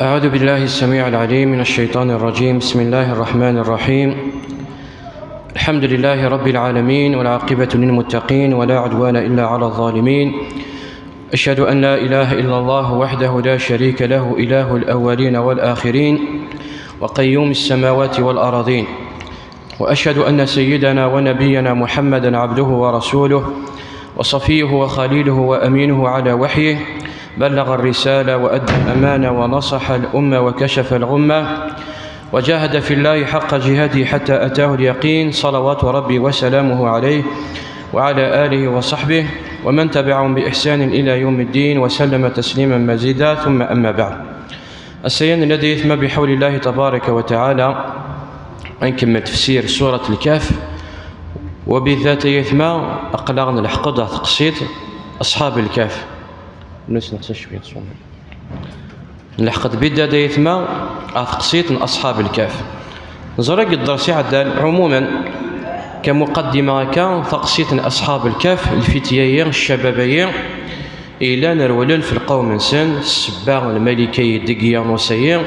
أعوذ بالله السميع العليم من الشيطان الرجيم. بسم الله الرحمن الرحيم. الحمد لله رب العالمين والعاقبة للمتقين ولا عدوان إلا على الظالمين. أشهد أن لا إله إلا الله وحده لا شريك له إله الأولين والآخرين وقيوم السماوات والأراضين. وأشهد أن سيدنا ونبينا محمدًا عبده ورسوله وصفيه وخليله وأمينه على وحيه، بلغ الرسالة وأدى الأمانة ونصح الأمة وكشف الغمة وجاهد في الله حق جهاده حتى أتاه اليقين، صلوات ربي وسلامه عليه وعلى آله وصحبه ومن تبعهم بإحسان إلى يوم الدين وسلم تسليما مزيدا. ثم أما بعد، السيان الذي يثم بحول الله تبارك وتعالى نكمل تفسير سورة الكهف، وبالذات يثم أقلغنا الحقد تقصيد أصحاب الكهف. نحسن شوية الحقد بدا دايثما تقصيد أصحاب الكهف. نزرق الدرسي عدال عموما كمقدمة كان تقصيد أصحاب الكهف الفتيين الشبابيين إلى نرولن في القوم إنسان السباغ الملكي دقيانوسيين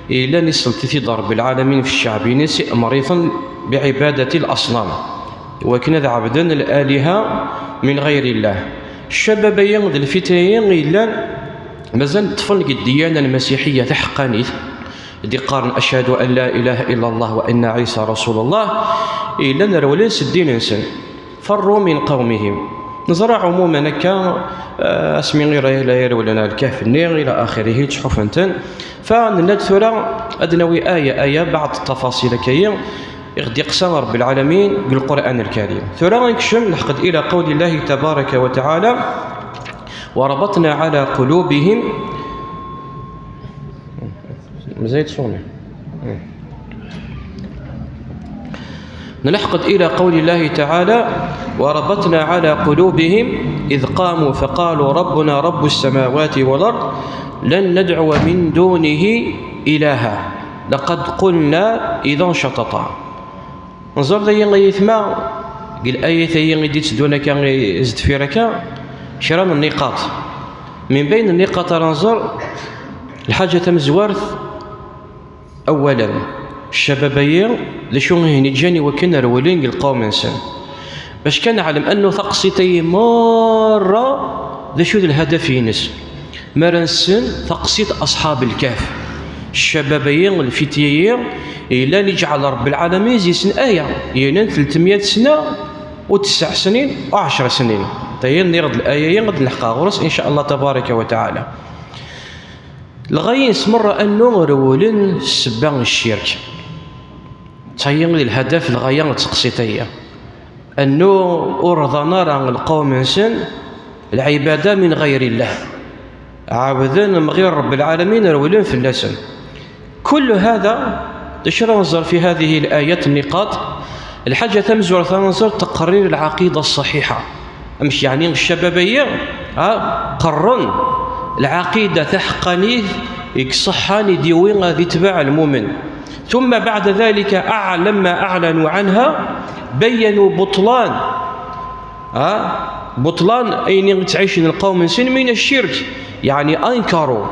إلى نسلتي ضرب العالمين في الشعب نسي مريضا بعبادة الأصنام وكنا عبدا الآلهة من غير الله. الشبابيين ذي الفتيين إلا مازال طفل الديانة المسيحية حقانية دي قارن أشهد أن لا إله إلا الله وأن عيسى رسول الله إلا نرولين سدين إنسان فروا من قومهم. نزرع عموما كان اسمي غير لا يرولنا الكهف النير إلى آخره تشوف أنت. فنلد ثورة أدنوي آية بعض التفاصيل كي يغدي قسم رب العالمين بالقرآن الكريم. ثورة نكشم نحقد إلى قول الله تبارك وتعالى وربطنا على قلوبهم مزيد صوني نلحقد إلى قول الله تعالى وربطنا على قلوبهم إذ قاموا فقالوا ربنا رب السماوات والأرض لن ندعو من دونه إلها لقد قلنا إذا شططا. نظر ذي يثما قل آية ذي ديت دون كان يزد في ركا شرا من النقاط. من بين النقاط ننظر الحاجة مزوارث. أولا الشبابيين لشون هني جاني وكنا رولين القوم إنسان باش كان نعلم أنه ثقصيتي مرة ذا شو الهدف ينس مرنسن ثقصيت أصحاب الكهف الشبابيين الفتيين إلا نجعل رب العالمين زيسن آية يعني 300 سنة و9 سنين و10 سنين طيب نرد الآية ينقد نلحقها غرس إن شاء الله تبارك وتعالى. لغاية مرة أنه رولن سبان الشرك تاين الهدف الغاية تقصيتية أنه أرضنا ران القوم إنسان العبادة من غير الله عابدين من غير رب العالمين رولن في اللسن. كل هذا تشرع ننظر في هذه الآيات النقاط. الحاجة تمزور تنظر تقرير العقيدة الصحيحة مش يعني الشبابية قرن العقيدة تحقني يكصحاني ديوين ذي تبع المؤمن. ثم بعد ذلك لما أعلنوا عنها بيّنوا بطلان أين تعيش القوم من الشرك يعني أنكروا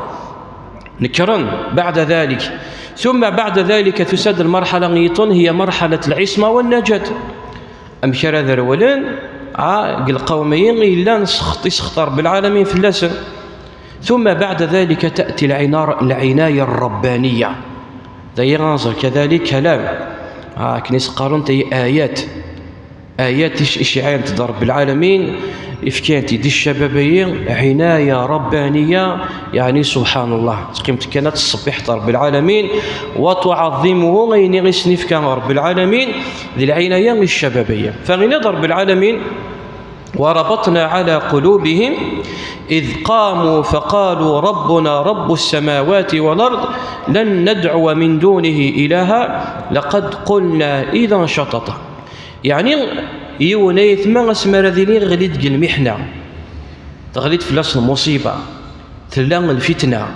نكرا بعد ذلك. ثم بعد ذلك تسد المرحلة نيطن هي مرحلة العصمة والنجاة. أمشار ذرولين القوميين إلا نسخطر بالعالمين في اللسن. ثم بعد ذلك تأتي العناية الربانية ذا ينظر كذلك كلام كنيس قارنت آيات إشعاع تضرب العالمين إفكانتي دي الشبابيين عناية ربانية يعني سبحان الله قيمت كانت الصبح رب العالمين وتعظمه غيني غيسنف كان رب العالمين ذي العناية الشبابية. فغنى ضرب العالمين وربطنا على قلوبهم إذ قاموا فقالوا ربنا رب السماوات والأرض لن ندعو من دونه إلها لقد قلنا إذا شططا. يعني يونيث ما اسم رذيلين غليت المحنة تغليت في لصن المصيبة ثلان الفتنة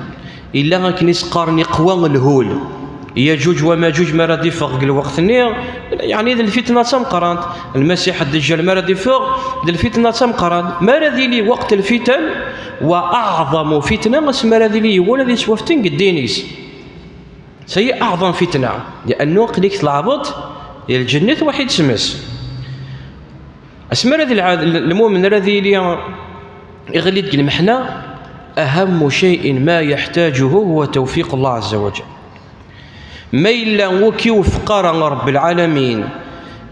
إلا كنيس قارن قوان الهول يجوج وماجوج ما ردي فوق الوقت النير يعني ذي الفتنة تمقرانت المسيح الدجال ما راه يفوق ذي الفتنة تمقرانت ما راه لي وقت الفتن وأعظم فتنة اسمها راه لي ولا ذي سوافتن قدينيس سي أعظم فتنة لأنه قليك العبط ديال الجنة واحد سمس اسمها راه المؤمن راه لي يغلي المحنة أهم شيء ما يحتاجه هو توفيق الله عز وجل ما إلا وكيوفقر رب العالمين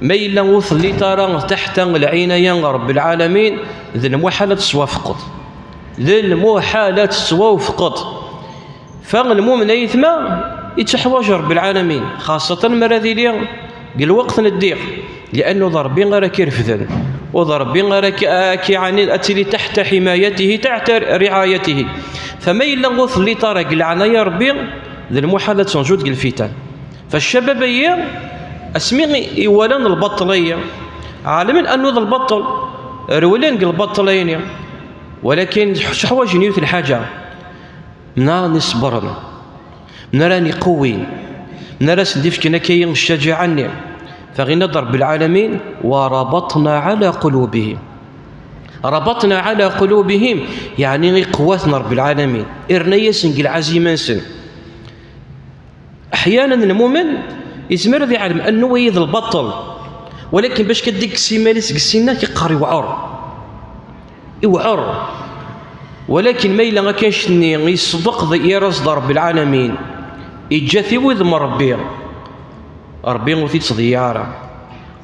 ما إلا وصل ترى تحت العينين رب العالمين ذي المحالة تسوى فقط ذي المحالة تسوى فقط فالمؤمن يثمى يتحواج رب العالمين خاصة مرادي لي قال وقت الضيق لأنه ضربين غير كيرفذن وضربين غير يعني أتلي تحت حمايته تحت رعايته فما إلا وصل ترى قلعنا يا ربي ذي المحالة تنجود الفتن فالشبابية اسمي إولان البطلية عالما أنه ذا البطل رولين البطلين ولكن شحواج نيوت الحاجة منا نصبرن نراني قوين نرى سنديف كنا كي الشجاعني فغينا ضرب العالمين وربطنا على قلوبهم ربطنا على قلوبهم يعني قواتنا رب العالمين إرنيس نقل عزيما سن أحيانا المؤمن يزمر ذي علم أنه يذ البطل ولكن باش كديك سيماليس قسينا كيقار يوعر ولكن ما إلا ما كانش يصدق ذي رصد رب العالمين يجاثي وذ مربي ربي وثيت صديارة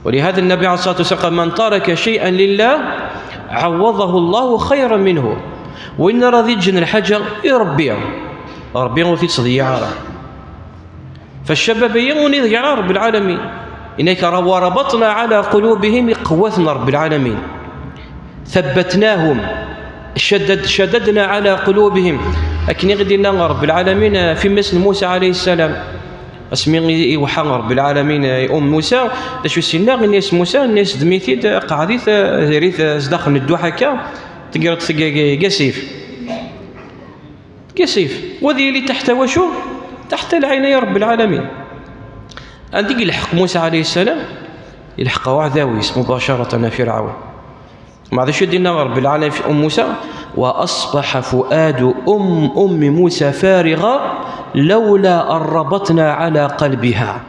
ولهذا النبي عليه الصلاة والسلام من ترك شيئا لله عوضه الله خيرا منه وإن رضي جن الحاجة يربيها ربي وثيت صديارة فالشباب يغني على رب العالمين إنك وربطنا على قلوبهم قوتنا رب العالمين ثبتناهم شددنا على قلوبهم لكن يغدينا رب العالمين في مثل موسى عليه السلام اسمي وحى رب العالمين ام موسى شو سينا الناس موسى الناس دميتي قاعدين ريت داخل الدوحه تقرا كسيف وذي اللي تحت وشو تحت العين يا رب العالمين عندك يلحق موسى عليه السلام يلحق وعذاويس مباشره فرعون ما عاد شو دينا رب العالمين في ام موسى واصبح فؤاد ام موسى فارغا لولا أن ربطنا على قلبها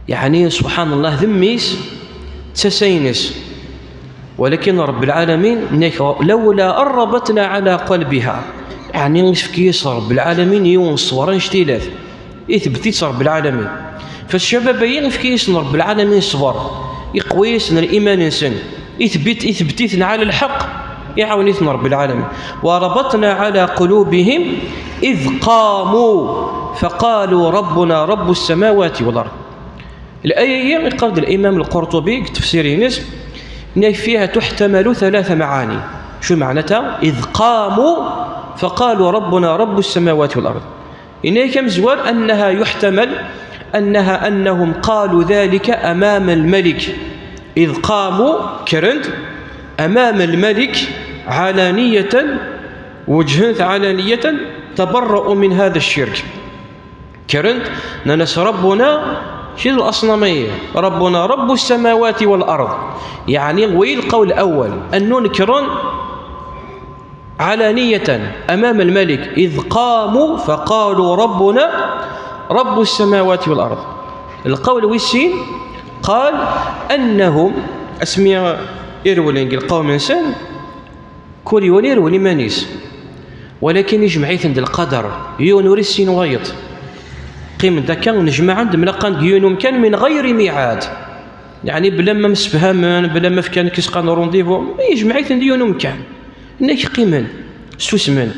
يعني سبحان الله ذميس تسينس ولكن رب العالمين لولا أن ربطنا على قلبها يعني كيس رب العالمين يونس وران شتيلاث يثبتيت رب العالمين فالشباب ينفكيس رب العالمين صبر يقويسنا الإيمان إنسان يثبتيتنا على الحق يعاونيتنا رب العالمين وربطنا على قلوبهم إذ قاموا فقالوا ربنا رب السماوات والأرض الآية هي قال الإمام القرطبي تفسير نسب إن فيها تحتمل 3 معاني شو معناتها إذ قاموا فقالوا ربنا رب السماوات والأرض إن كم زوال أنها يحتمل أنهم قالوا ذلك أمام الملك إذ قاموا كرند أمام الملك علانية وجهنت علانية تبرؤوا من هذا الشرك كرنت ننس ربنا شيء الأصنامية ربنا رب السماوات والأرض يعني ويل القول الأول أن ننكرن علانية أمام الملك إذ قاموا فقالوا ربنا رب السماوات والأرض القول ويسين قال أنهم أسمي إرولين القوم إنسان كل يونير ولمانيس ولكن يجمعيت عند القدر يونوري السين وايط قيم ذاك نجمع عند ملقان يونم كان من غير ميعاد يعني بلا ما مسفهمان بلا ما كان كيسقان رونديفو يجمعيت عند يونم كان انك قيمن سوسمن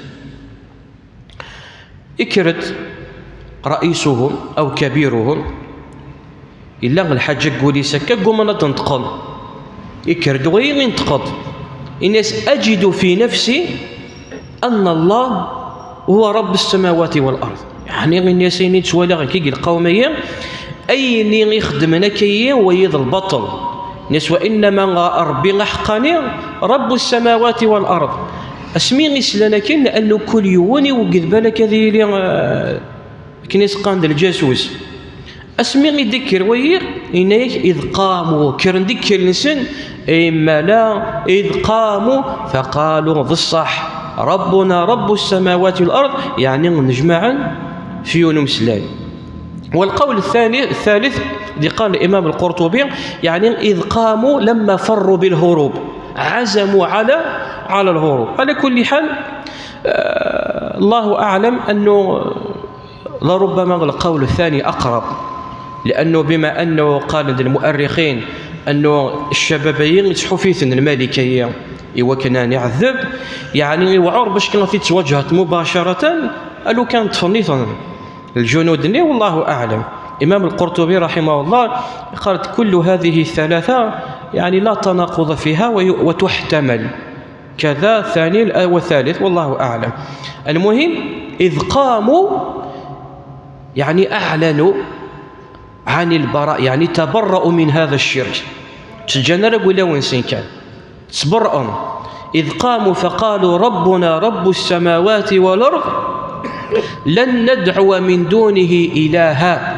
اكرت رئيسهم او كبيرهم الا الحاج قولي سكا قوم تنتقل يكرد وين ينتقد الناس أجد في نفسي أن الله هو رب السماوات والأرض يعني الناس يتسوالغ كي القومية أي اللي يخدمنا كي ويض البطل ناس وإنما ربي حقاني رب السماوات والأرض اسمي لنا كن لأنه كل يوني وقد بالك هذه كنيس قاند الجاسوس اسمي يذكر وير إنيك إذ قاموا كرن ذكر نسن إما لا إذ قاموا فقالوا بالصح ربنا رب السماوات والأرض، يعني نجمعا في يوم مسلم. والقول الثالث اللي قال الإمام القرطبي يعني إذ قاموا لما فروا بالهروب، عزموا على الهروب. على كل حال الله أعلم أنه لربما القول الثاني أقرب، لأنه بما أنه قال المؤرخين أنه الشبابيين يتحفيثن الملكية إوا كان يعذب، يعني وعور باش كان تواجهت مباشرة قالوا كانت تفنيطا الجنود، والله أعلم. إمام القرطبي رحمه الله قالت كل هذه الثلاثة يعني لا تناقض فيها وتحتمل كذا ثاني وثالث، والله أعلم. المهم إذ قاموا يعني أعلنوا عن البراء، يعني تبرأوا من هذا الشرك، تجنروا ولا وين كان تبرأوا. إذ قاموا فقالوا ربنا رب السماوات والأرض لن ندعو من دونه إلها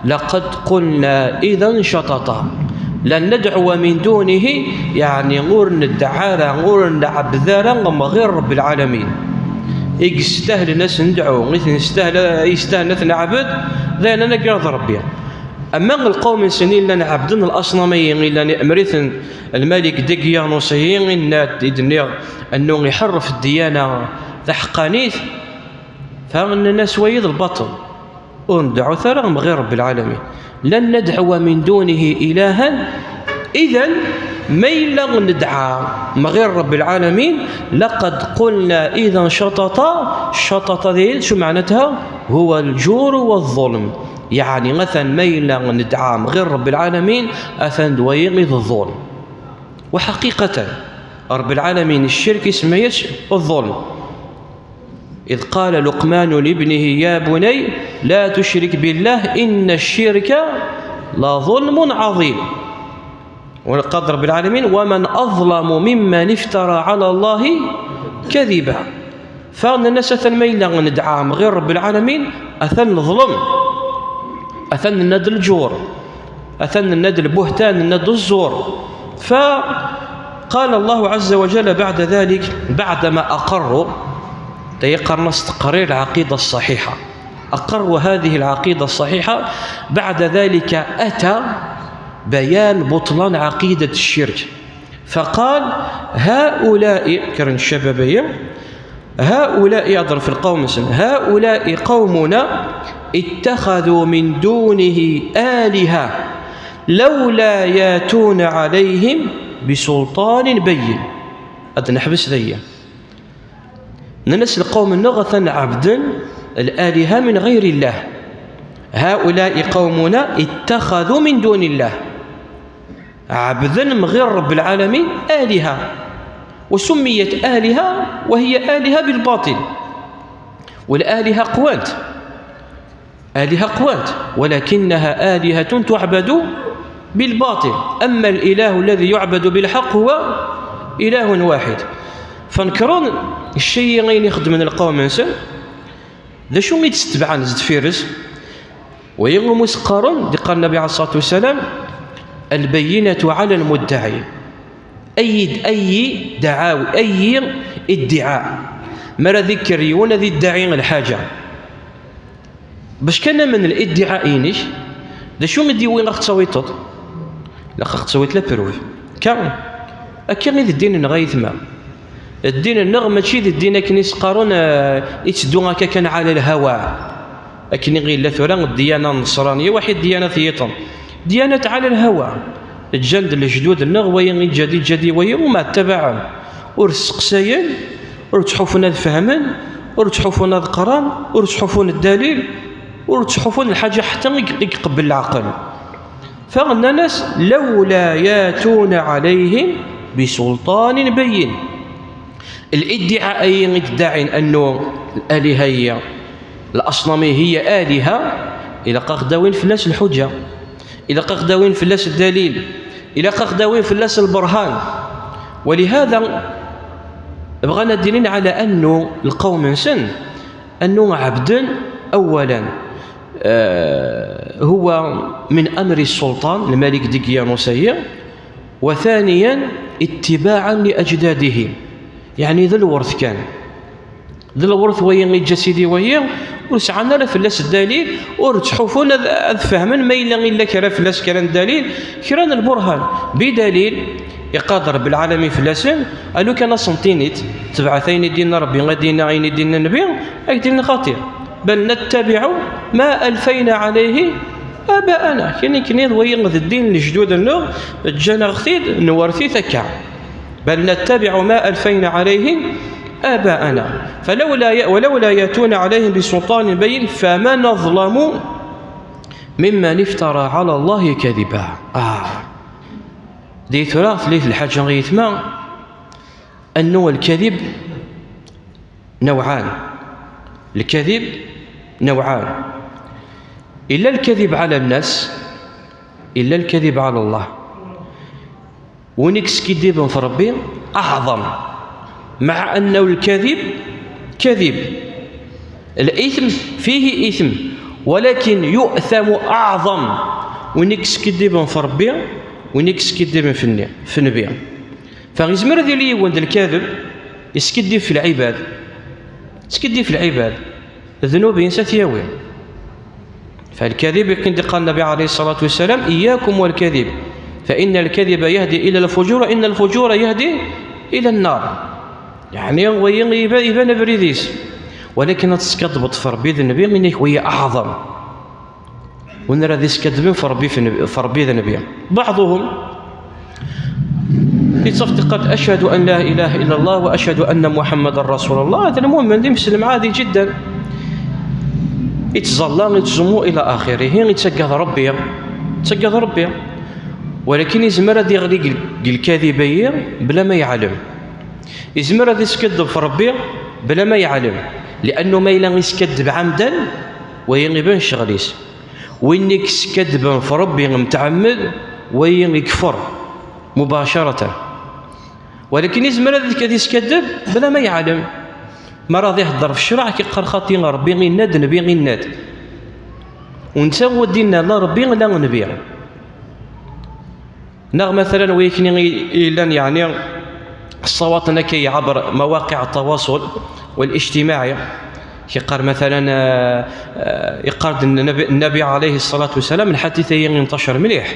لقد قلنا إذا شططا. لن ندعو من دونه يعني غور ندعارا غور نعبذارا غير رب العالمين. يستاهل الناس ندعو يستاهل ناس نعبد ذا أنا قرض ربي. أما القوم سنين لنا عبدنا الأصناميين إلا أمريثن الملك دقيانوسيين أنه يحرف الديانة ذا حقانيث، فمن الناس ويد البطل وندعو ثرى غير رب العالمين. لن ندعو من دونه إلها، إذن ميلا ندعى غير رب العالمين. لقد قلنا إذا شطط ذي شو معناتها؟ هو الجور والظلم، يعني مثلا ميلا ندعى غير رب العالمين أثن دويغ الظلم. وحقيقة رب العالمين الشرك اسمه الظلم. إذ قال لقمان لابنه يا بني لا تشرك بالله إن الشرك لظلم عظيم. وقال رب العالمين ومن أظلم ممن افترى على الله كذبا. فأن الناس أثن ميلا ندعى غير رب العالمين أثن الظلم، أثن الند الجور، أثن الند البهتان، الند الزور. فقال الله عز وجل بعد ذلك بعدما أقروا تيقرنا تقرير العقيدة الصحيحة، أقروا هذه العقيدة الصحيحة، بعد ذلك أتى بيان بطلان عقيدة الشرك. فقال هؤلاء كرن الشبابية هؤلاء يضرب في القوم هؤلاء قومنا اتخذوا من دونه آلهة لولا ياتون عليهم بسلطان بين. هذا نحبس ذي ننس القوم النغثن عبدا الآلهة من غير الله. هؤلاء قومنا اتخذوا من دون الله عبدا من غير رب العالمين آلهة، وسميت آلهة وهي آلهة بالباطل. والآلهة قوات، آلهة قوات، ولكنها آلهة تعبد بالباطل. أما الإله الذي يعبد بالحق هو إله واحد. فنكرون الشيء غير يخدم من القوم انسان ذا شو يتتبع نزد فيرس ويغم مسقر. قال النبي عليه الصلاة والسلام البينة على المدعي. أي دعاوي أي ادعاء مرا ذكريون ذي الداعين الحاجة باش كان من الادعاء إنيش ذا شو مدي وين راح تصويتط لا راح تصويت لا بروف كان أكيد الدين نغايث ما الدين النغ ماشي ذي الدين كنيس قارون يتسدو هكا كان على الهوى. لكن غير لا ثوران الديانة النصرانية واحد ديانة ثيطن ديانة على الهوى. الجند الجدود النغ وين الجديد جدي وين وما تبعهم ورسقساين ورتحوفون الفهمن ورتحوفون القران ورتحوفون الدليل ورتحوفون الحاجة حتى يقبل العقل. فغنى ناس لولا ياتون عليهم بسلطان بين. الادعاء يدعي أنه الآلهة هي الأصنامية هي آلهة إلى قاخداوين فلاس الحجة، إلى قاخداوين فلاس الدليل، إلى قاخداوين فلاس البرهان. ولهذا بغانا دليل على أنه القوم سن أنه عبد أولا هو من أمر السلطان الملك دقيانوس، وثانيا اتباعا لأجداده، يعني ذا الورث كان ذا الورث وين الجسدي وين ورسعنا لا فلاس الدليل ورتحفون فهما ما إلا كرا فلاس كرا الدليل كرا البرهان بدليل يقدر بالعالم فلاسن قالوا كان سنتينيت تبعثين دين ربي غادينا عين دين النبي أكدين خاطر بل نتبع ما ألفينا عليه آباءنا كنيض وين الدين الجدود النور جانا غثيد نورثي ثكا بل نتبع ما ألفينا عليه آباءنا ولولا يأتون عليهم بسلطان بين فمن أظلم ممن افترى على الله كذبا. دي ثلاث ليث الحاجة غيثما أنه الكذب نوعان، الكذب نوعان، إلا الكذب على الناس إلا الكذب على الله. ونكس كذب في ربي أعظم، مع أنه الكذب كذب الإثم فيه إثم ولكن يؤثم أعظم. ونكس كذب في ربي ونكس كذب في النبي. فغيزمر ذي لي وند الكاذب يسكدي في العباد، يسكدي في العباد الذنوب ينسى ثياوي. فالكذب كان قال النبي عليه الصلاة والسلام إياكم والكذب فإن الكذب يهدي إلى الفجور إن الفجور يهدي إلى النار. يعني يبان بريديس، ولكن تسكضبط في ربي ذي النبي منك وهي أعظم. ونرى ذي سكدبين في ربي ذي النبي. بعضهم يتصفت أشهد أن لا إله إلا الله وأشهد أن محمد رسول الله. هذا المؤمن يمسلم عادي جدا، يتظلم يتزمو إلى آخره، يتسقط ربي ولكن يزمر هذا يغلي الكاذبية بلا ما يعلم، يزمر هذا يسكذب في ربي بلا ما يعلم، لأنه ما إلا يسكذب عمدا ويغيبان شغليس. وين يسكذب في ربي متعمد وين يكفر مباشرة. ولكن يزمر هذا يسكذب بلا ما يعلم، ما راضي يهضر في الشرع كيقال خاطي ربي غيناد نبي غيناد، ونتا هو ديننا لا ربي لا نبي. نغ مثلا ويكني إلا يعني الصواتنا كي عبر مواقع التواصل والاجتماعي كيقال مثلا يقارد النبي عليه الصلاة والسلام الحديث ينتشر مليح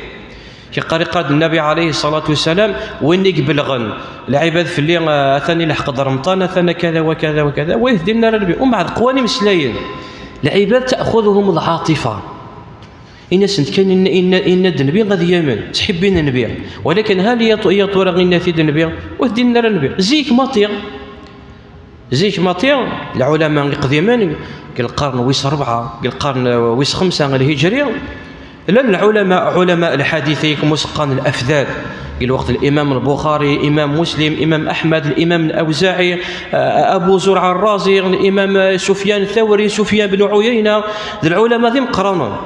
يقارد النبي عليه الصلاة والسلام وين يقبلغن العباد في اللي أثني لحق رمضان أثنى كذا وكذا وكذا ويهدينا ربي. ومن بعد قواني مسلاين العباد تأخذهم العاطفة. الناس كان إن النبي غادي يمن تحبين النبي، ولكن هل هي طورا غير في النبي وهدينا النبي زيك مطير. العلماء القديمان قال القرن ويس 4 قال القرن ويس 5 الهجرية. لا العلماء علماء الحديث كمسقان الأفذاذ قال وقت الإمام البخاري، إمام مسلم، إمام أحمد، الإمام الأوزاعي، أبو زرع الرازي، الإمام سفيان الثوري، سفيان بن عيينة. ذي العلماء ذي مقرنون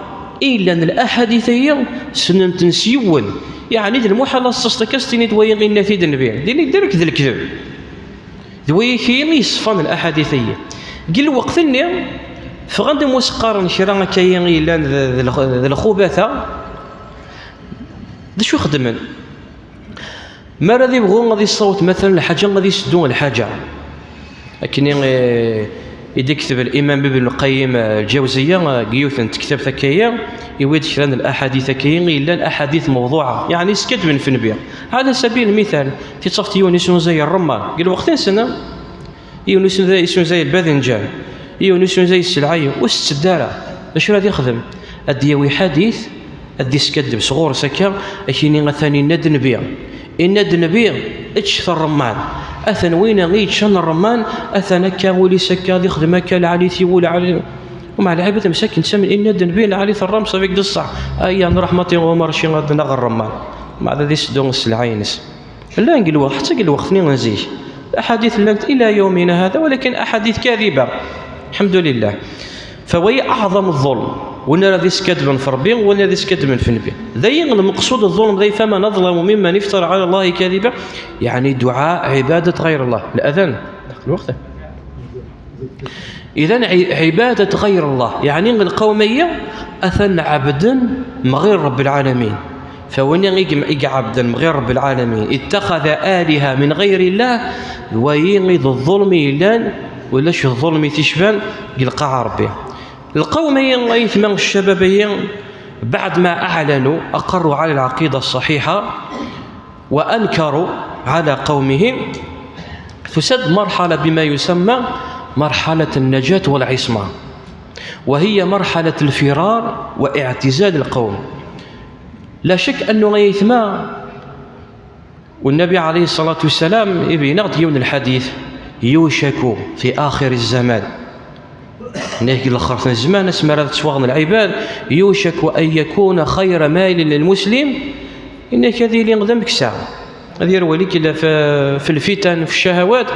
إلا أن الأحاديثية سنن تنسيون، يعني ذي المحل استكستني دوين غير نتيد النبي ديني ديرك ذي الكذب دوي كيني يصفن الأحاديثية. قل وقتني فغند مسقارن شرانا كاين إلا ذي الخبثة ذي شو خدمن ما راضي يبغون غادي الصوت مثلا الحاجة غادي يسدون الحاجة. لكن يكتب الإمام ابن القيم الجوزية قيوثا تكتب ثكية يويد شران الأحاديث كاين إلا الأحاديث موضوعة يعني سكت من فنبيع. على سبيل المثال في تصفت يونس زي الرمان قال وقتين سنة يونس زي الباذنجان يونس زي السلعية والسدارة اش راه يخدم أديوي حديث أدي سكدب صغور سكر أكيني ثاني ند نبيع الند نبيع اتش الرمان أثن وين غيت شن الرمان أثن كاولي سكا يخدم هكا العلي ثيول علي ومع العباد مساكن تسمي الند نبيع العلي ثرام صافيك دصع أيام رحمتي ومرشي غاد نغ الرمان مع ذا دون السلعينس. لا نقول حتى قال وقتني نزيش أحاديث لنت إلى يومنا هذا ولكن أحاديث كاذبة الحمد لله. فوي أعظم الظلم ولا ذي سكدب في ربي ولا ذي سكدب في النبي. ذي المقصود الظلم ذي فما نظلم ممن افترى على الله كاذبا يعني دعاء عبادة غير الله. الأذان الوقت إذن عبادة غير الله يعني القومية أثن عبدا من غير رب العالمين. فوين يقع عبدا من غير رب العالمين اتخذ آلهة من غير الله ويغض الظلم إلان ولاش الظلم تشبان يلقى ربي. القومية غيثما الشبابية بعد ما أعلنوا أقروا على العقيدة الصحيحة وأنكروا على قومهم تسد مرحلة بما يسمى مرحلة النجاة والعصمة، وهي مرحلة الفرار واعتزال القوم. لا شك أنه غيثما والنبي عليه الصلاة والسلام يبين ديون الحديث يوشك في آخر الزمان نهي الآخر الزمان اسمه تسوغن العباد يوشك أن يكون خير مال للمسلم إنك هذه اللي غدمك ساعة هذه يروي لك في الفتن في الشهوات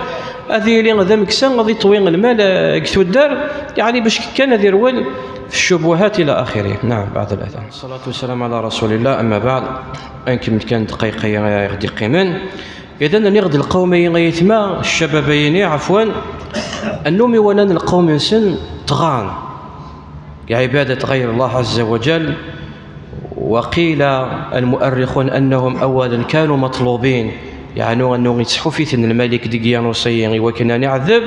هذه اللي غدمك ساعة غادي طوين المال كتو الدار يعني باش كان هذه يروي في الشبهات إلى آخره. نعم بعد الأذان. الصلاة والسلام على رسول الله. أما بعد أنكم كان دقيقة غدي قيمان إذن نغدي القومي غيثما الشبابين عفوا النوم ولن القوم سن طغان كعبادة غير الله عز وجل. وقيل المؤرخون أنهم أولا كانوا مطلوبين يعني أنه يتسحوا في ثن الملك ديانوسي وكنا نعذب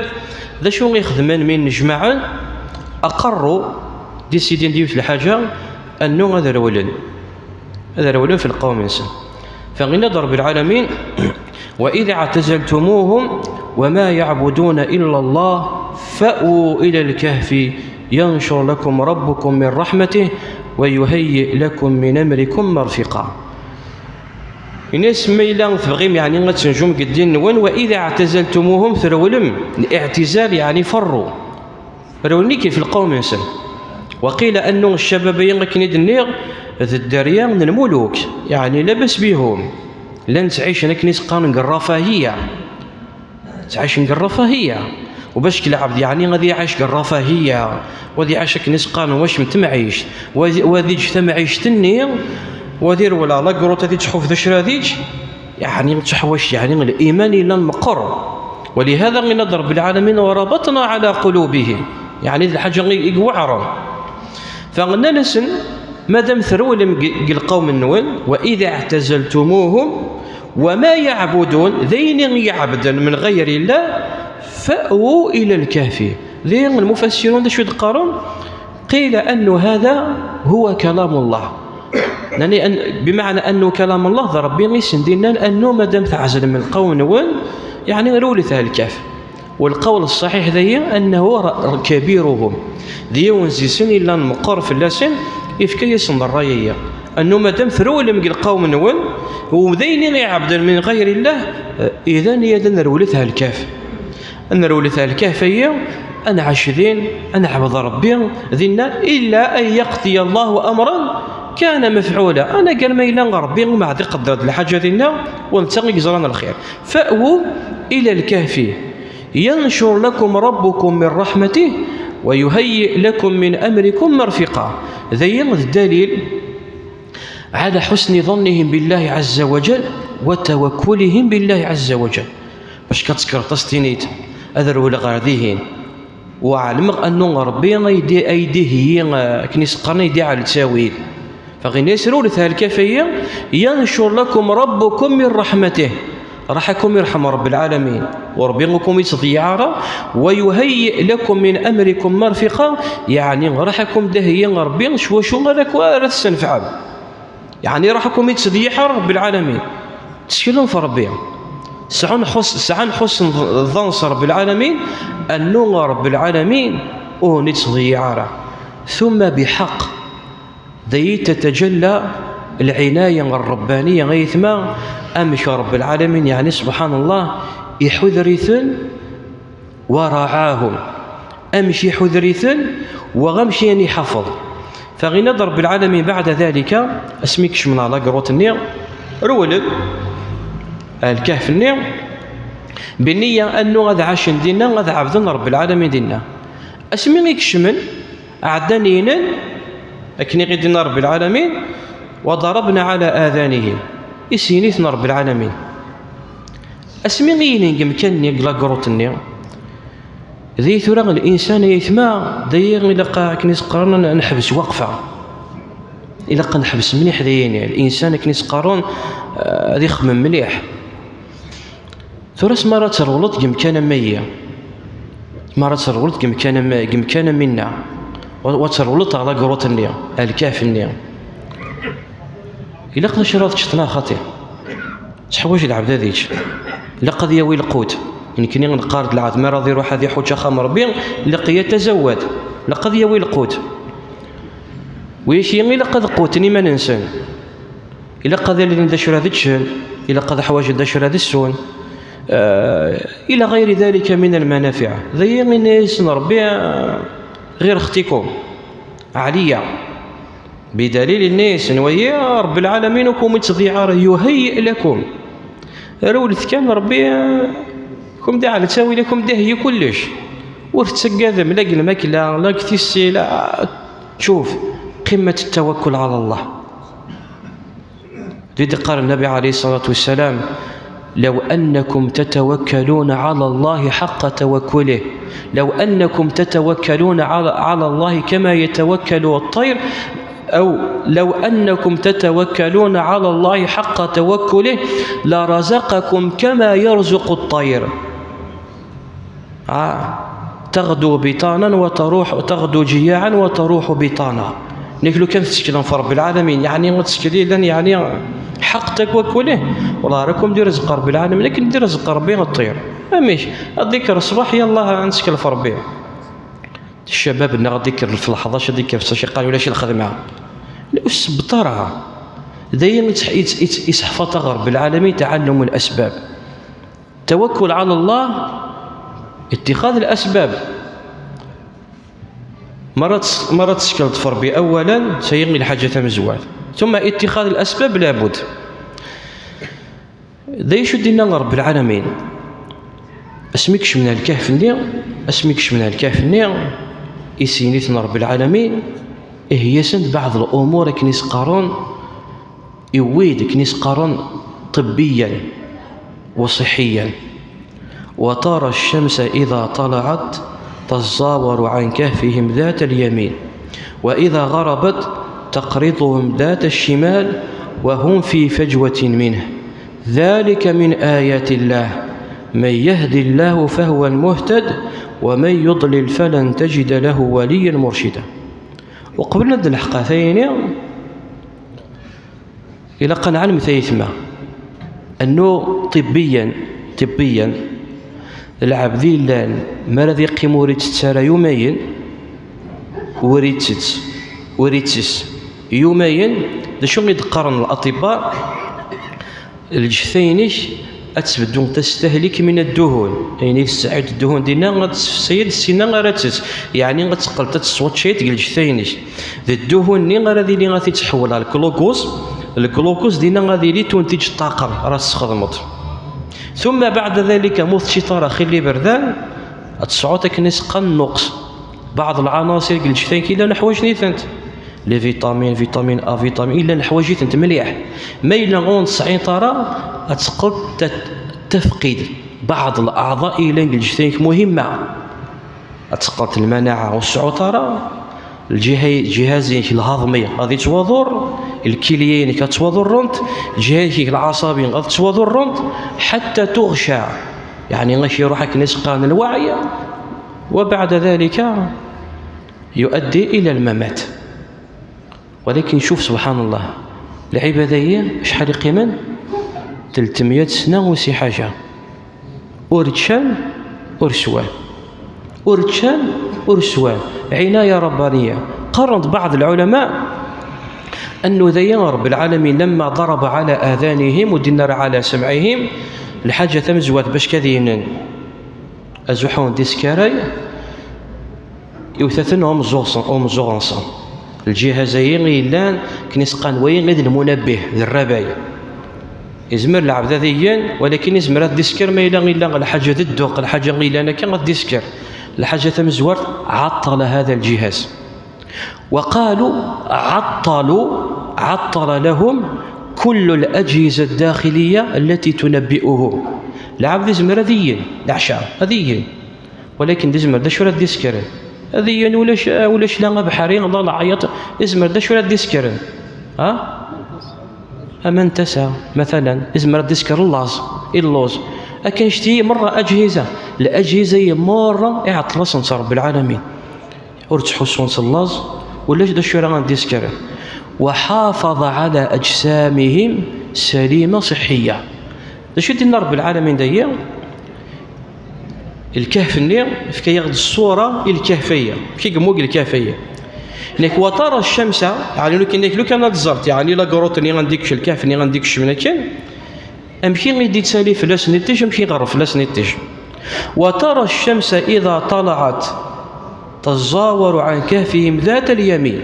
ذا شو يخدمن من جماعة أقروا ديسيدين ديوت الحاجة أنه هذا رولن في القوم إنسان. فغنى رب العالمين وإذا اعتزلتموهم وما يعبدون إلا الله فأووا إلى الكهف ينشر لكم ربكم من رحمته ويهيئ لكم من أمركم مرفقا. الناس ميلا فغيم يعني غتنجم قدين نون وإذا اعتزلتموهم ثرولم الاعتزال يعني فروا رولنيكي في القوم إنسان. وقيل أنه الشبابين كنيد النيغ ذي الدريا من الملوك يعني لبس بهم لن تعيش هناك نسقان الرفاهية تعيش الرفاهية وباش كالعبد يعني غادي يعيش الرفاهية وغادي يعيش نسقان واش متمعيش وذي اجتمعيش تني ودير ولا لا قروت هذه تحوف ذا شراديج يعني تحوش يعني الإيمان إلى المقر. ولهذا نضرب العالمين وربطنا على قلوبهم يعني الحاجة يقوعرا. فغنا نسن مادام ثرول القوم النون وإذا اعتزلتموهم وما يعبدون ذين يعبدا من غير الله فأووا إلى الكهف. ذين المفسرون ذا شو يقارون قيل أن هذا هو كلام الله يعني بمعنى أنه كلام الله ربي يسندنا أنه مادام تعزل من القوم النون يعني رولثها الكهف. والقول الصحيح ذي أنه كبيرهم ذي ونزيسن إلا المقر في اللسن إفكي يسن الرأيية أنه مادام ثرول من القوم النون وذين يعبدا من غير الله إذن يدن رولثها الكهف. أن رولثها الكهف هي أنا عشذين أنا عبد ربي ذينا إلا أن يقضي الله أمرا كان مفعولا. أنا قال ما إلا ربي وما عاد يقدر الحاجة ذينا ونتسقي جزران الخير. فأووا إلى الكهف ينشر لكم ربكم من رحمته ويهيئ لكم من أمركم مرفقا. ذي الدليل على حسن ظنهم بالله عز وجل وتوكلهم بالله عز وجل. باش كتذكر تستينيت أذروا لغاذيهن وعلم أنه ربي يدي أيديه كنيس قرن يدي على التاويل. فغين يسروا لثها الكفية ينشر لكم ربكم من رحمته راحكم يرحم رب العالمين وربكم يتضيعارا ويهيئ لكم من أمركم مرفقا يعني راحكم دهيا ربي شو غيرك وارث سنفعل يعني راحكم يتضيع رب العالمين تسكلون في ربي سعن حسن ظن رب العالمين أنه رب العالمين نتضيعارا. ثم بحق ذي تتجلى العناية الربانية غيثما أمشى رب العالمين يعني سبحان الله يحذرثن ورعاهم أمشي حذرثن وغمشي يعني حفظ. فغينا رب العالمين بعد ذلك اسميكش من على قروة النير رولد الكهف النير بالنية أنه غدا عاشن دينا غدا عبدنا رب العالمين دينا اسميكش من أعدانينا أكني غدنا رب العالمين وضربنا على آذانهم إسينيثنا رب العالمين أسمي غيني مكاني قلا قروت النير ذي ثورة الإنسان يثمى داير إلا كنيس قارون نحبس وقفة، إلا نحبس مليح دايرني الإنسان كنيس قارون هذا يخمم مليح. ثورة مرة ترولط كم كان مية، مرة ترولط كم كان منا، وترولط على قروط النية الكاف النية. إلا قد شرط شطنا خاطئ تحوج العبد هذيك، إلا قد يوي القوت يمكن نقارد العاد ما راضي يروح هذه حوجه خمر بين لقي يتزود لقد يوي القوت ويشي إلا قد قوتني ما ننسى، إلا قد اللي ندشر هذا الشهر، إلا قد حواج ندشر هذا السون إلى غير ذلك من المنافع. ذي من يسن ربي غير اختكم عليا بدليل الناس ويا رب العالمين وكم تضيع يهيئ لكم رولت كان ربي كم داع تساوي لكم داهي كلش ورتسقاذم لا الماكله لا كتيسي لا تشوف قمه التوكل على الله. لذا قال النبي عليه الصلاه والسلام لو أنكم تتوكلون على الله حق توكله، لو أنكم تتوكلون على الله كما يتوكل الطير، أو لو أنكم تتوكلون على الله حق توكله لرزقكم كما يرزق الطير. تغدو بطانا وتروح، تغدو جياعا وتروح بطانا. نقولوا كان تشكيلان في رب العالمين يعني متشكلين يعني حق توكله والله راكم دير رزق رب العالمين، لكن دير رزق ربي الطير ماشي الذكر الصباح يلا نسكن في ربي. الشباب نا غاديكر في اللحظه شديك في شي قال ولا شي الخدمه السبطره دايما يسحفط رب العالمين تعلم الاسباب، توكل على الله اتخاذ الاسباب. مرات سكلت فربي اولا سيغني الحاجه مزوال، ثم اتخاذ الاسباب لابد. ذا يشد لنا رب العالمين اسميكش من الكهف النير، اسميكش من الكهف النير يسينيتنا رب العالمين هي سند بعض الامور كنيس قارون يويد كنيس قارون طبيا وصحيا. وترى الشمس اذا طلعت تزاور عن كهفهم ذات اليمين وإذا غربت تقرضهم ذات الشمال وهم في فجوة منه ذلك من آيات الله من يهدي الله فهو المهتد ومن يضلل فلن تجد له وليا مرشدا. وقبل ند الحقاثين إلى قنع المثيثمة أنه طبيا العبد لان ما الذي يقيم وريتسارا يومين وريتس يومين ذا شو يتقارن الأطباء الجثينيش أتبدون تستهلك من الدهون، يعني السعيد الدهون دينا غتسيد السنة غاتس يعني غتقل تتصوت شي تقل الجثينيش ذا الدهون ني غادي لي غادي تحول على الكلوكوز دينا غادي لي تنتج الطاقة راس خدمت. ثم بعد ذلك موت شي طرا خلي بردان تصعوتك نسقا النقص بعض العناصر قلت شي كي نحواج نيثنت لي فيتامين ا فيتامين الا نحواج نيثنت مليح ما الا غون 90 طرا تسقط تفقد بعض الاعضاء الى الجثينك مهمه تسقط المناعه والسعو طرا الجهازين الهضمي غادي تواضر، الكليين كتواضرونت، الجهاز العصبي غادي تواضرونت حتى تغشى يعني غاشي روحك نسقان الوعي وبعد ذلك يؤدي الى الممات. ولكن شوف سبحان الله العباديه شحال يقيمن 300 سنه وشي حاجه ورتشان ورسوان عناية ربانية. قرنت بعض العلماء أنه ذي رب العالمين لما ضرب على آذانهم ودنر على سمعهم الحاجة تمزوات باش كذين أزوحون ديسكاري يوثثنهم زغنصا الجهازين غيلان كنسقان وين غير المنبه للرباي يزمر العبد ذيين، ولكن يزمر الديسكر ما إلا الحاجة الدوق الحاجة غيلانا كان الديسكر الحاجة تمزور عطل هذا الجهاز. وقالوا عطل لهم كل الأجهزة الداخلية التي تنبئه العبد يزمر ذيين العشاء هذيين ولكن ديزمر دا شو راه ديسكرن هذه ولاش لا بحرين الله لا عيط ديزمر دا شو راه ديسكرن أمن تسع مثلا إزمر ديسكر اللوز أكن شتي مرة أجهزة الأجهزة مرة إعطلس رب العالمين ورتحو صونس اللوز ولاش دا شو راه ديسكر وحافظ على أجسامهم سليمة صحية دا شو دينا رب العالمين دايا الكهف النير في ياخذ الصورة الكهفية في قموق الكهفية انك وترى الشمس يعني لو كان تزرت يعني لا قروط اللي غنديكش الكهف اللي غنديكش من كان امشي غيدي تسالي فلاس نتيج امشي غرف فلاس نتيج وترى الشمس اذا طلعت تزاور عن كهفهم ذات اليمين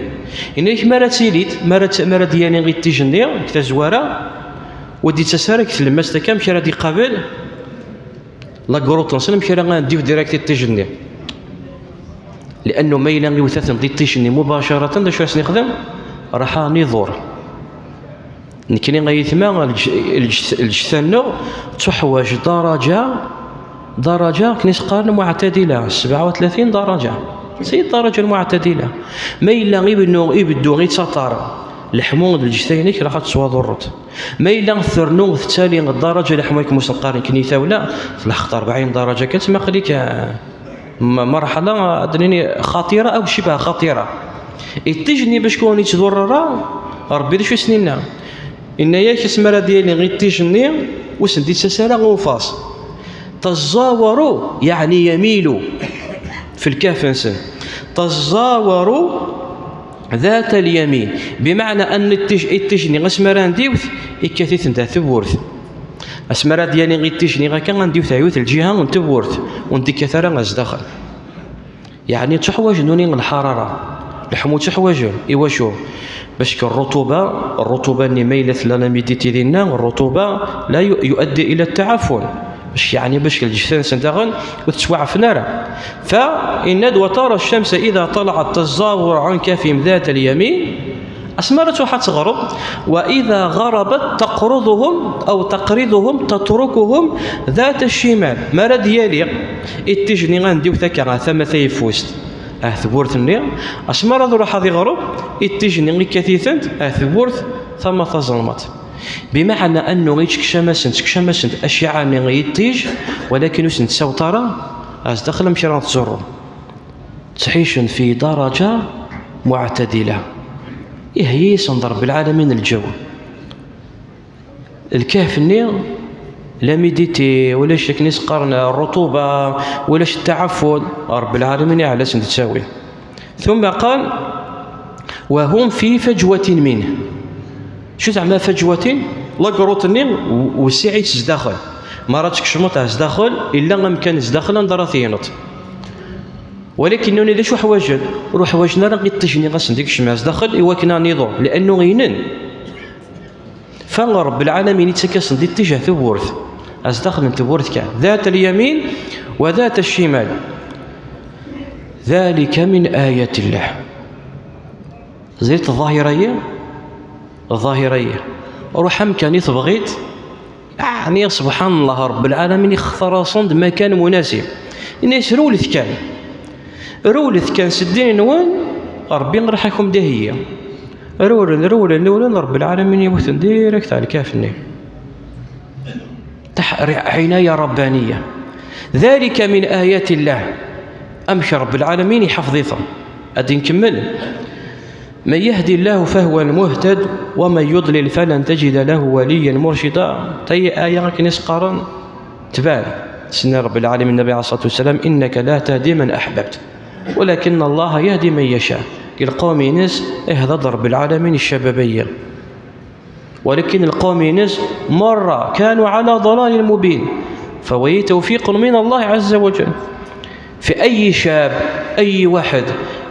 انك مرات سيليت مرات ديالي غير تيجني كتزواره ودي تسارك في الماس كام مشي راه قابل لا قروط نصل مشي راه غنديو ديريكت تيجني لانه ما الا غيوثاث نضي تيشني مباشره دا شو راسني نخدم راح نيضور نكني غيثما الجثانو تحوج درجه كنيس قارن معتدله 37 درجه سي الدرجه المعتدله ما الا يبدو غير تسطر الحموض الجثينيك راح تصوضرت ما الا ثرنو التالي الدرجه اللي حمايك مسنقارن كنيثا ولا في الخط 40 درجه كتسمى خليك مرحلة أدريني خطيرة أو شبه خطيرة التجني باش كون يتضرر ربي دي شو سنينا إن ياك اسمرا ديالي غير تجني وسندي تسارا غوفاص تزاوروا يعني يميلوا في الكهف انسان تزاوروا ذات اليمين بمعنى أن التجني غسمرا ديوث إكاثيث نتا ثبورث اسمرا ديالي غير تيجني غا كان غنديو تعيوث الجهه ونتبورث وندي كثره غازداخل يعني تحوج نوني الحراره الحمو تحوج ايوا شو باش الرطوبه اللي ميلت لنا ميديتي ديالنا الرطوبه لا يؤدي الى التعفن باش الجسد سندغن وتتوعف نارا فإن وترى الشمس اذا طلعت تزاور عن كهفهم ذات اليمين أسمرت حتغرب وإذا غربت تقرضهم تتركهم ذات الشمال مرة ديالي التجني غنديو ثكا ثم ثيفوست ثبورت النير أسمر ذو راح غرب التجني غي كثيثنت ثبورت ثم تظلمت بمعنى أنه غيتك شمسنت أشعة من غيتيج ولكن سنت سوطرة أزدخل مشران تزرو تعيش في درجة معتدلة هي صندر بالعالمين الجو الكهف النير لا ميديتي ولا شك نسقرن الرطوبة ولا التعفن رب العالمين على سند تساوي ثم قال وهم في فجوة منه شو زعما فجوة لقروط النير وسعيت زداخل ما راتك شمط زداخل إلا غمكان زداخل ندرثينط ولكن نوني ليش حواجن روح حواجنا راه غيطيجني غاسنديك الشماس داخل ايوا كنا نيضو لانه غينن فرب العالمين يتكاسن دي اتجاه ثبورث از داخل ثبورث كاع ذات اليمين وذات الشمال ذلك من آيات الله زيت الظاهرية روح امكاني تبغيت يعني سبحان الله رب العالمين يختار صند مكان مناسب الناس رولث كان سدين نوان ربي نرحكم دهية رولا رب العالمين يبثن ديريكت على الكافني عناية ربانية ذلك من آيات الله أمشي رب العالمين يحفظيثا أدي نكمل من يهدي الله فهو المهتد ومن يضلل فلن تجد له وليا مرشدا تي آية كنسقرا تبان سنة رب العالمين النبي عليه الصلاة والسلام إنك لا تهدي من أحببت ولكن الله يهدي من يشاء القوم ناس اهدى رب العالمين الشبابية ولكن القوم ناس مرة كانوا على ضلال مبين فهو توفيق من الله عز وجل في أي شاب أي واحد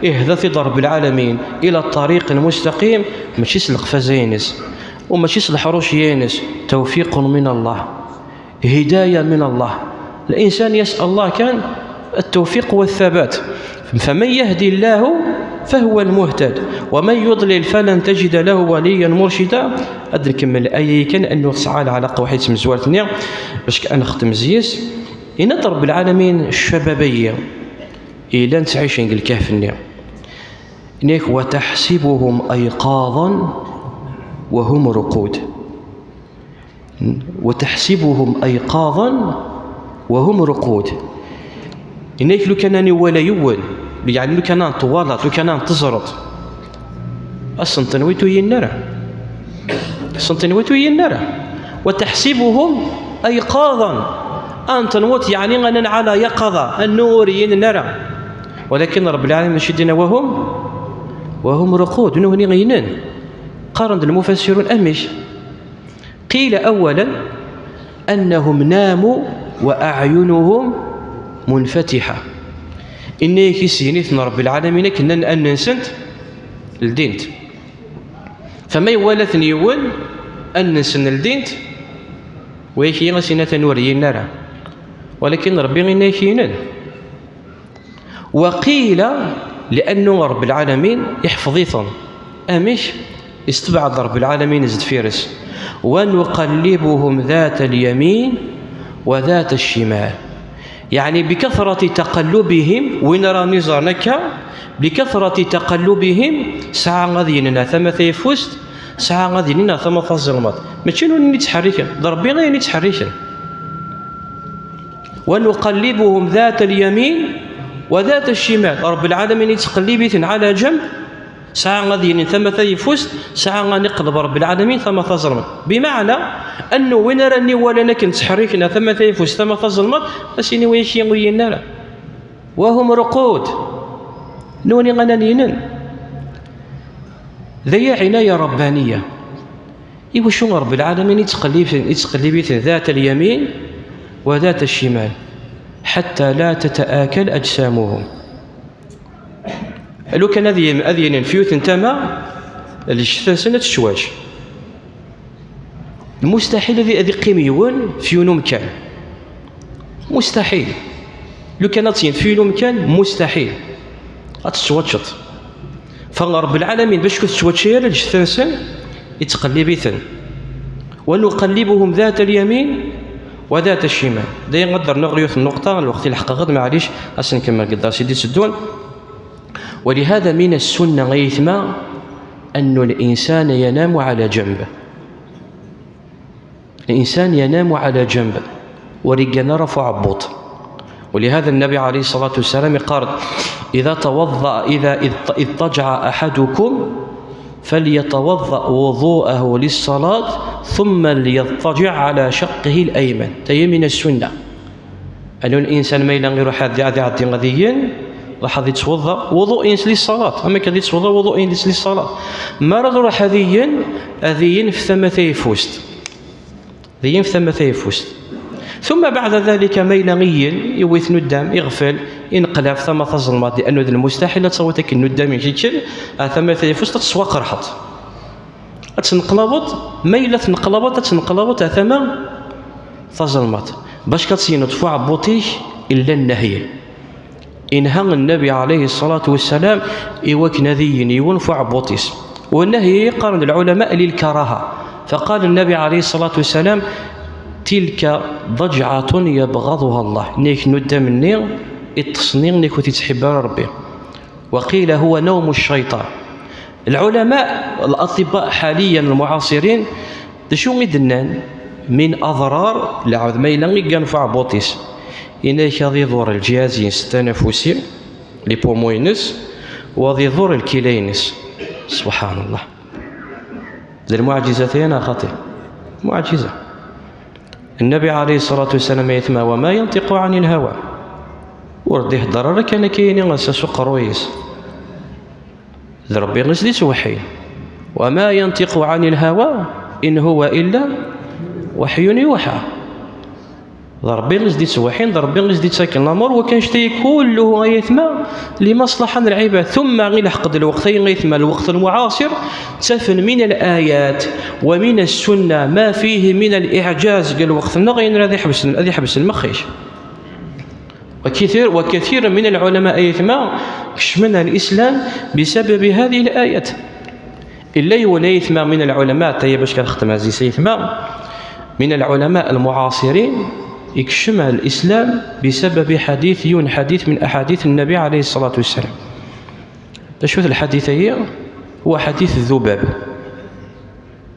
اهدى في رب العالمين إلى الطريق المستقيم ماشي سلق فزينس وماشي سلحروش يانس توفيق من الله هداية من الله الإنسان يسأل الله كان التوفيق والثبات فمن يهدي الله فهو المهتد ومن يضلل فلن تجد له وليا مرشدا أدرك من الآية كان أنه سعى على قواحد مزوالتني باش كأن نختم زياس إن رب العالمين الشبابية إلا نتعيشين الكهف النير إنك وتحسبهم أيقاظا وهم رقود، وتحسبهم أيقاظا وهم رقود. إنك لو كان ولا يول يعني لو كان طوالات لو كان تزرط السنتنويتو ينرى السنتنويتو ينرى. وتحسبهم أيقاظا أنت نوت يعني أنا على يقظة النور ينرى، ولكن رب العالمين شدنا وهم رقود. إنه هني غينان قارن المفسرون أمش قيل أولا أنهم ناموا وأعينهم منفتحة. إني كيسينيث رب العالمين كنا أن نسنت الدينت فما يوالثني يول أن نسن الدينت ويكي غسنة نوري النار، ولكن ربي غينا كينان. وقيل لأنه رب العالمين يحفظيثهم أمش استبعد رب العالمين زد فيرس ونقلبهم ذات اليمين وذات الشمال، يعني بكثرة تقلبهم وين راني زرنك بكثرة تقلبهم ساعة غادي لنا ثم ثيفوست ساعة غادي لنا ثم فالظلمات ماشي نولي نتحركن ضربي غير نتحركن. ونقلبهم ذات اليمين وذات الشمال، رب العالمين يتقلبيثن على جنب ساعة غادي ثم ثيفوست ساعة غنقلب رب العالمين ثم ظلمات، بمعنى أنه وين راني ولا نك نتحركنا ثم ثيفوست ثم ظلمات أسيني ويشي ويننا وهم رقود نوني غنانينن. ذي عناية ربانية. إيوا شو رب العالمين يتقلبيثن ذات اليمين وذات الشمال حتى لا تتآكل أجسامهم. لو كان أذين فيوث انتما لشتاسنة الشواش المستحيل الذي قيميون فيونو مكان مستحيل. لو كان تين فيونو مكان مستحيل أتسواتشط. فرب العالمين باش كتسواتشير الجثاسن يتقلبيثن. ونقلبهم ذات اليمين وذات الشمال. دايما نقدر نغريو في النقطة الوقت اللي حقا غد معليش أصلا كما قدر سيدي سدون. ولهذا من السنة غيثما أن الإنسان ينام على جنبه. الإنسان ينام على جنبه ورجنا رفع عبوط. ولهذا النبي عليه الصلاة والسلام قال إذا توضأ إذا اضطجع أحدكم فليتوضأ وضوءه للصلاة ثم ليضطجع على شقه الأيمن. تي من السنة أن الإنسان ما يلغي روح هذه غاديين راح يتوضا وضوء للصلاة، أما كان يتوضا وضوء للصلاة ما راه روح هذين في ثمثي يفوست ذين في ثمثي يفوست. ثم بعد ذلك ما يلغي يويث ندام يغفل ينقلب ثم تظلمات لأنه المستحيل تصوتك الندام يجيك ثمثي يفوست تسوى قرحط تنقلبط ما إلا تنقلبط ثم تظلمات باش كتصين تفوع بوطيش إلا النهي. إنهى النبي عليه الصلاة والسلام إيواك نذيين ينفع بوطيس، والنهي قارن العلماء للكراهة. فقال النبي عليه الصلاة والسلام تلك ضجعة يبغضها الله. نيك ندى مني التصنيع نيك وتتحب ربي. وقيل هو نوم الشيطان. العلماء الأطباء حاليا المعاصرين شو غيدنان من أضرار العود ما يلغي ينفع بوطيس. إنك ذي ضر الجهازين التنفسي لي بوموينس وذي ضر الكلينس. سبحان الله ذي المعجزتين خطير معجزة. النبي عليه الصلاة والسلام يثمى وما ينطق عن الهوى ورد يهضر كان كاين غساس قرويس ذي ربي غسلي سوحي وما ينطق عن الهوى إن هو إلا وحي يوحى. ضربي غزدي سواحين ضربي غزدي ساكن الامر وكان شتي كله غيثما لمصلحه العباد. ثم غير حقد الوقتين غيثما الوقت المعاصر تفن من الايات ومن السنه ما فيه من الاعجاز قال وقتنا غير هذا يحبس المخيش. وكثير من العلماء يثما كشمنا الاسلام بسبب هذه الايات. الا يثما من العلماء تاي باش كنختم عزيز يثما من العلماء المعاصرين يكشم على الإسلام بسبب حديث من أحاديث النبي عليه الصلاة والسلام. شوف الحديث هو حديث الذباب.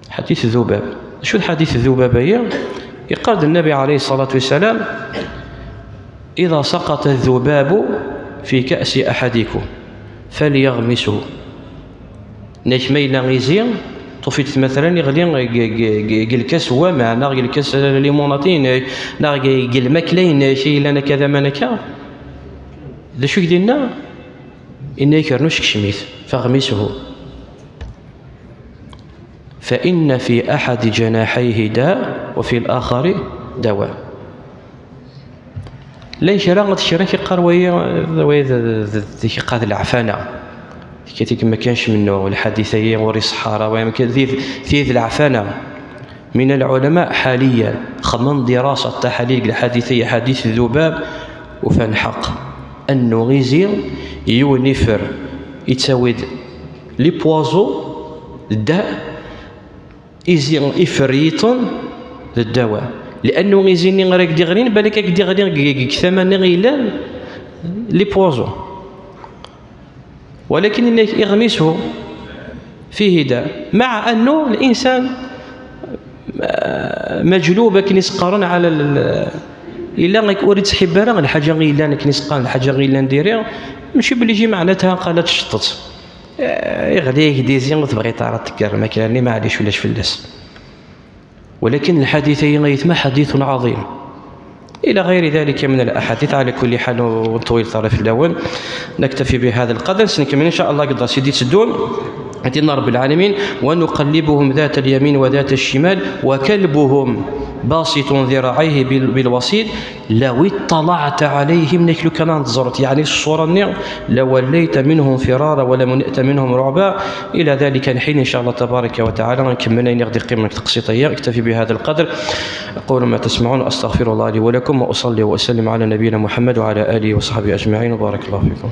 حديث الذباب. شو الحديث الذباب يقال النبي عليه الصلاة والسلام: إذا سقط الذباب في كأس أحدكم فليغمسه. ناش ما إلا غيزير طفيت مثلا يغلي الكاس هو معنا الكاس ليموناطين الماكلين شي لنا كذا ما نكا ذا شو يديرنا إن يكرنوش كشميث فغمسه فإن في أحد جناحيه داء وفي الآخر دواء. لا شراغة الشراكي قروية ذيك قاد العفانة كيتيك ما كانش منه الحديثية وري الصحارى وما كان ذي العفانة من العلماء حاليا خمن دراسة تحاليل الحديثية حديث الذباب وفان حق أنه غيزير يونيفر يتساويد لي بوازو الداء إزير إفريتون للدواء لأنه غيزيني غير ديغرين بالك ديغرين كثمان غيلان لي بوازو ولكن يغمسه فيه داء مع أنه الإنسان مجلوبة كنسقارن على إلا أريد تحب راه الحاجة غيلان كنسقارن الحاجة غيلان ديريها ماشي بلي يجي معناتها قالت شطت يغلي ديزين تبغي تعرض تكر ما كان معليش ولاش فلاس. ولكن الحديثين غيثما حديث عظيم إلى غير ذلك من الأحاديث. على كل حال وطويل طرف الأول نكتفي بهذا القدر. سنكمل إن شاء الله قدر سيدي تسدون أتينا رب العالمين ونقلبهم ذات اليمين وذات الشمال وكلبهم باسط ذراعيه بالوسيط لو اطلعت عليهم نكلو كان تزرت يعني الصورة النير لوليت منهم فرارا ولمنئت منهم رعبا. إلى ذلك الحين إن شاء الله تبارك وتعالى نكمل نغدي قيمة تقسيطية. اكتفي بهذا القدر أقول ما تسمعون أستغفر الله لي ولكم وأصلي وأسلم على نبينا محمد وعلى آله وصحبه أجمعين وبارك الله فيكم.